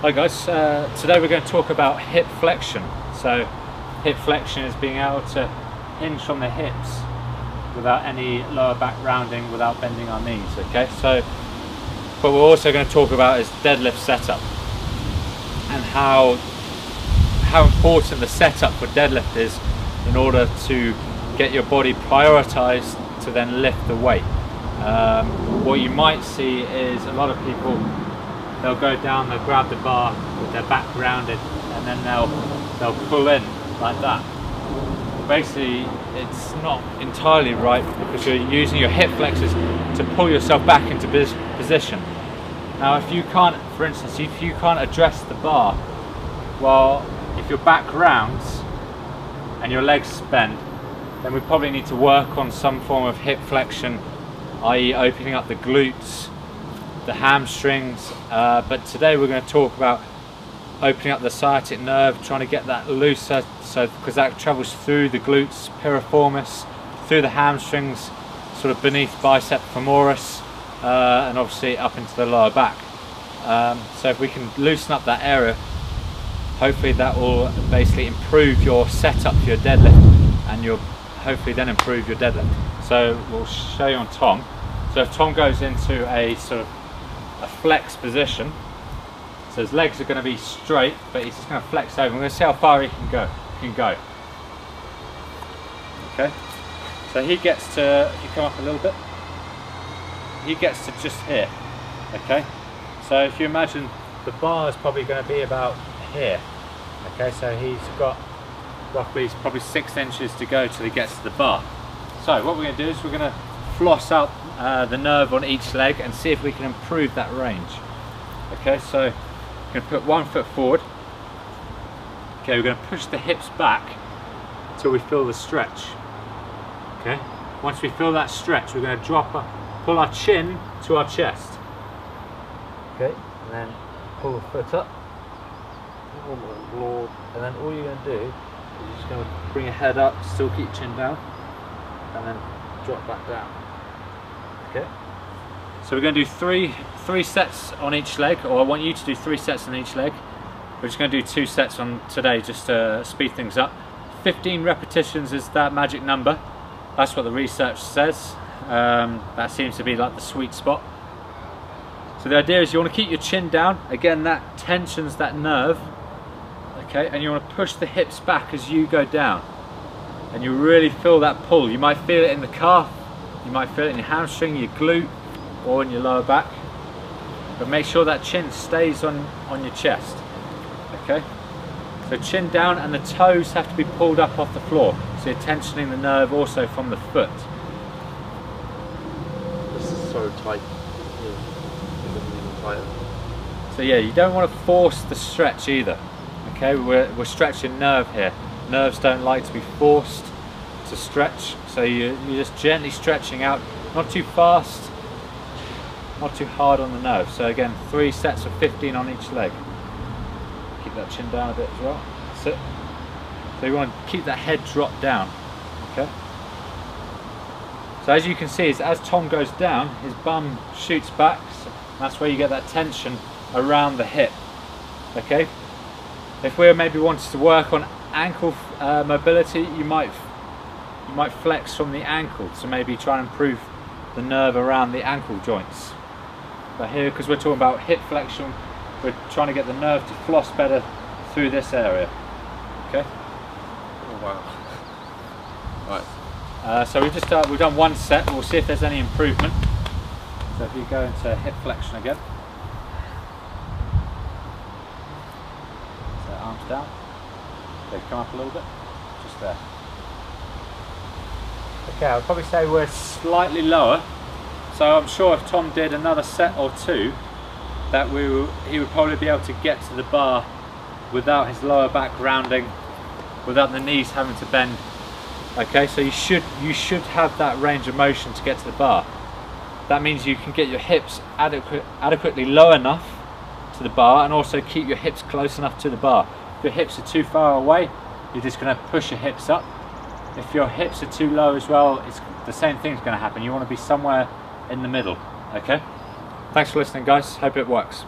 Hi guys, today we're going to talk about hip flexion. So hip flexion is being able to hinge from the hips without any lower back rounding, without bending our knees. Okay, so what we're also going to talk about is deadlift setup and how important the setup for deadlift is in order to get your body prioritized to then lift the weight. What you might see is a lot of people, they'll go down, they'll grab the bar with their back rounded, and then they'll pull in like that. Basically, it's not entirely right because you're using your hip flexors to pull yourself back into position. Now, if you can't, for instance, if you can't address the bar, well, if your back rounds and your legs bend, then we probably need to work on some form of hip flexion, i.e. opening up the glutes, the hamstrings, but today we're going to talk about opening up the sciatic nerve, trying to get that looser, so because that travels through the glutes piriformis, through the hamstrings, sort of beneath bicep femoris, and obviously up into the lower back. So if we can loosen up that area, hopefully that will basically improve your setup for your deadlift, and you'll hopefully then improve your deadlift. So we'll show you on Tom. So if Tom goes into a sort of a flex position, so his legs are going to be straight, but he's just going to flex over. We're going to see how far he can go. Okay, so he gets to, if you come up a little bit, he gets to just here. Okay, so if you imagine the bar is probably going to be about here. Okay, so he's got roughly probably 6 inches to go till he gets to the bar. So what we're going to do is we're going to floss out the nerve on each leg and see if we can improve that range. Okay, so we're going to put 1 foot forward. Okay, we're going to push the hips back till we feel the stretch. Okay, once we feel that stretch, we're going to pull our chin to our chest. Okay, and then pull the foot up. Oh my Lord. And then all you're going to do is you're just going to bring your head up, still keep your chin down, and then drop back down. Okay, so we're going to do three sets on each leg, or I want you to do 3 sets on each leg. We're just going to do 2 sets on today just to speed things up. 15 repetitions is that magic number. That's what the research says. That seems to be like the sweet spot. So the idea is you want to keep your chin down. Again, that tensions that nerve. Okay, and you want to push the hips back as you go down, and you really feel that pull. You might feel it in the calf, you might feel it in your hamstring, your glute, or in your lower back, but make sure that chin stays on your chest. Okay, so chin down, and the toes have to be pulled up off the floor, so you're tensioning the nerve also from the foot. This is so tight. Yeah. It doesn't even tighten. So yeah, you don't want to force the stretch either. Okay, we're stretching nerve here. Nerves don't like to be forced to stretch, so you're just gently stretching out, not too fast, not too hard on the nerve. So again, 3 sets of 15 on each leg. Keep that chin down a bit as well. That's it. So you want to keep that head drop down. Okay. So as you can see, as Tom goes down, his bum shoots back. So that's where you get that tension around the hip. Okay. If we're maybe wanting to work on ankle mobility, you might flex from the ankle to maybe try and improve the nerve around the ankle joints. But here, because we're talking about hip flexion, we're trying to get the nerve to floss better through this area. Okay. Oh wow. Right. So we've done 1 set. We'll see if there's any improvement. So if you go into hip flexion again. Arms down. Okay, come up a little bit. Just there. Okay, I'll probably say we're slightly lower. So I'm sure if Tom did another set or 2, that he would probably be able to get to the bar without his lower back rounding, without the knees having to bend. Okay, so you should have that range of motion to get to the bar. That means you can get your hips adequately low enough to the bar, and also keep your hips close enough to the bar. If your hips are too far away, you're just going to push your hips up. If your hips are too low as well, it's the same thing's going to happen. You want to be somewhere in the middle. Okay, thanks for listening guys, hope it works.